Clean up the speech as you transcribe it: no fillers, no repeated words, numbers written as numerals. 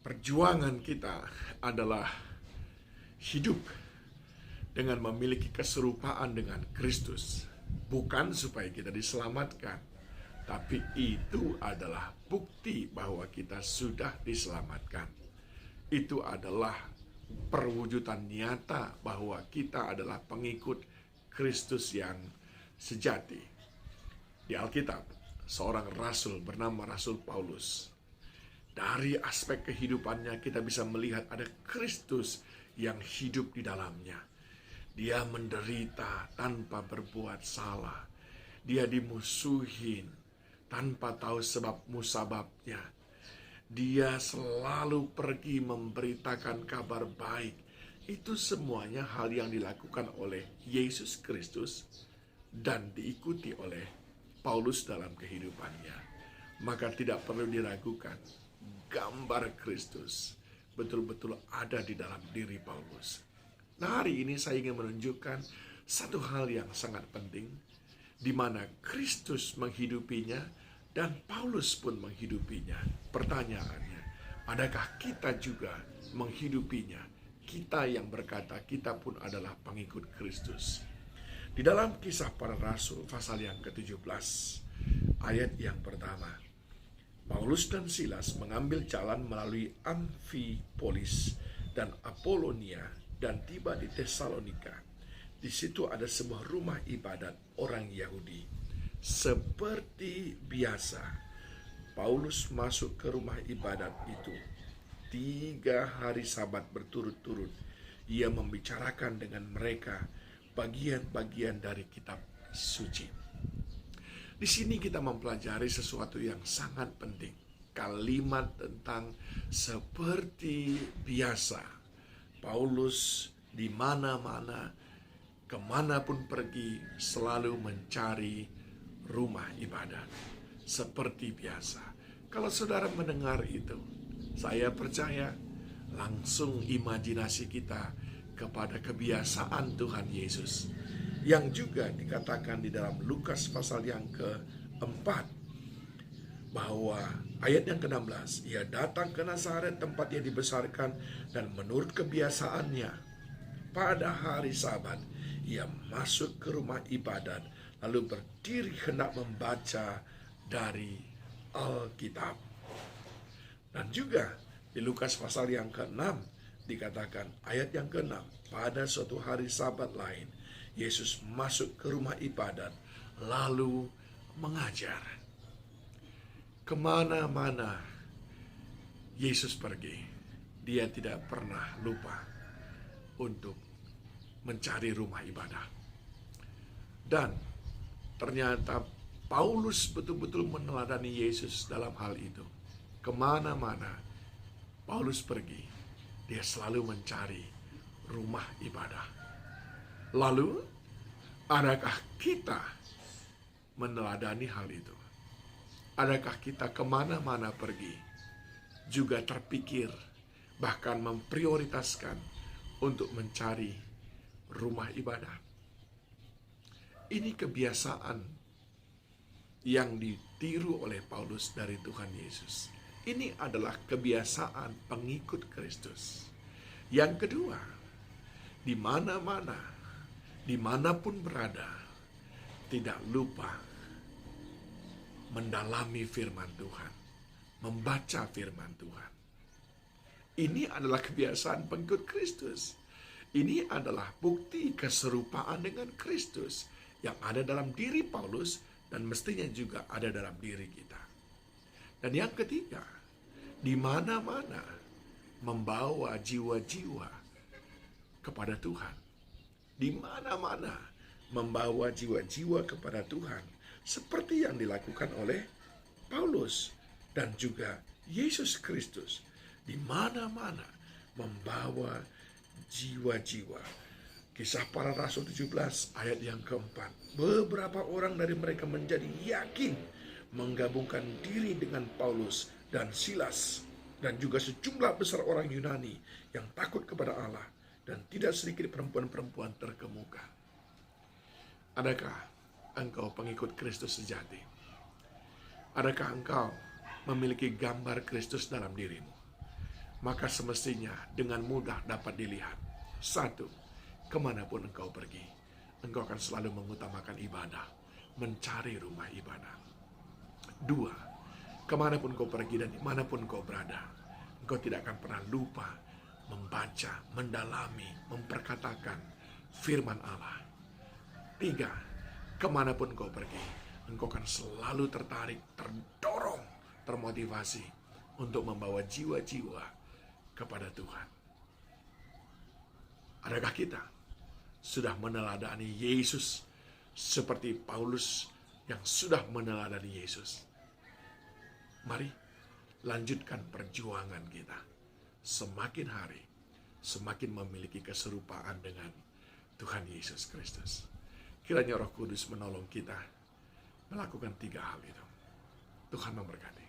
Perjuangan kita adalah hidup dengan memiliki keserupaan dengan Kristus. Bukan supaya kita diselamatkan, tapi itu adalah bukti bahwa kita sudah diselamatkan. Itu adalah perwujudan nyata bahwa kita adalah pengikut Kristus yang sejati. Di Alkitab, seorang rasul bernama Rasul Paulus, dari aspek kehidupannya kita bisa melihat ada Kristus yang hidup di dalamnya. Dia menderita tanpa berbuat salah. Dia dimusuhin tanpa tahu sebab musababnya. Dia selalu pergi memberitakan kabar baik. Itu semuanya hal yang dilakukan oleh Yesus Kristus dan diikuti oleh Paulus dalam kehidupannya. Maka tidak perlu diragukan, gambar Kristus betul-betul ada di dalam diri Paulus. Nah, hari ini saya ingin menunjukkan satu hal yang sangat penting, di mana Kristus menghidupinya dan Paulus pun menghidupinya. Pertanyaannya, adakah kita juga menghidupinya? Kita yang berkata kita pun adalah pengikut Kristus. Di dalam Kisah Para Rasul pasal yang ke-17, ayat yang pertama, Paulus dan Silas mengambil jalan melalui Amfipolis dan Apolonia dan tiba di Tesalonika. Di situ ada sebuah rumah ibadat orang Yahudi. Seperti biasa, Paulus masuk ke rumah ibadat itu. 3 hari Sabat berturut-turut, ia membicarakan dengan mereka bagian-bagian dari kitab suci. Di sini kita mempelajari sesuatu yang sangat penting. Kalimat tentang seperti biasa. Paulus di mana-mana, kemanapun pergi, selalu mencari rumah ibadat. Seperti biasa. Kalau saudara mendengar itu, saya percaya langsung imajinasi kita kepada kebiasaan Tuhan Yesus, yang juga dikatakan di dalam Lukas pasal yang ke-4, bahwa ayat yang ke-16, ia datang ke Nazaret tempat ia dibesarkan, dan menurut kebiasaannya pada hari Sabat ia masuk ke rumah ibadat lalu berdiri hendak membaca dari Alkitab. Dan juga di Lukas pasal yang ke-6 dikatakan ayat yang ke-6, pada suatu hari Sabat lain Yesus masuk ke rumah ibadat lalu mengajar. Kemana-mana Yesus pergi, dia tidak pernah lupa untuk mencari rumah ibadah. Dan ternyata Paulus betul-betul meneladani Yesus dalam hal itu. Kemana-mana Paulus pergi, dia selalu mencari rumah ibadah. Lalu, adakah kita meneladani hal itu? Adakah kita kemana-mana pergi juga terpikir, bahkan memprioritaskan untuk mencari rumah ibadah? Ini kebiasaan yang ditiru oleh Paulus dari Tuhan Yesus. Ini adalah kebiasaan pengikut Kristus. Yang kedua, di mana-mana, dimanapun berada, tidak lupa mendalami firman Tuhan, membaca firman Tuhan. Ini adalah kebiasaan pengikut Kristus. Ini adalah bukti keserupaan dengan Kristus yang ada dalam diri Paulus dan mestinya juga ada dalam diri kita. Dan yang ketiga, di mana-mana membawa jiwa-jiwa kepada Tuhan. Di mana-mana membawa jiwa-jiwa kepada Tuhan, seperti yang dilakukan oleh Paulus dan juga Yesus Kristus. Di mana-mana membawa jiwa-jiwa. Kisah Para Rasul 17 ayat yang ke-4. Beberapa orang dari mereka menjadi yakin menggabungkan diri dengan Paulus dan Silas, dan juga sejumlah besar orang Yunani yang takut kepada Allah, dan tidak sedikit perempuan-perempuan terkemuka. Adakah engkau pengikut Kristus sejati? Adakah engkau memiliki gambar Kristus dalam dirimu? maka semestinya dengan mudah dapat dilihat. Satu, kemanapun engkau pergi, engkau akan selalu mengutamakan ibadah, mencari rumah ibadah. Dua, kemanapun kau pergi dan dimanapun kau berada, engkau tidak akan pernah lupa membaca, mendalami, memperkatakan firman Allah. Tiga, kemanapun kau pergi, engkau akan selalu tertarik, terdorong, termotivasi untuk membawa jiwa-jiwa kepada Tuhan. Adakah kita sudah meneladani Yesus seperti Paulus yang sudah meneladani Yesus? Mari lanjutkan perjuangan kita. Semakin hari, semakin memiliki keserupaan dengan Tuhan Yesus Kristus. Kiranya Roh Kudus menolong kita melakukan 3 hal itu. Tuhan memberkati.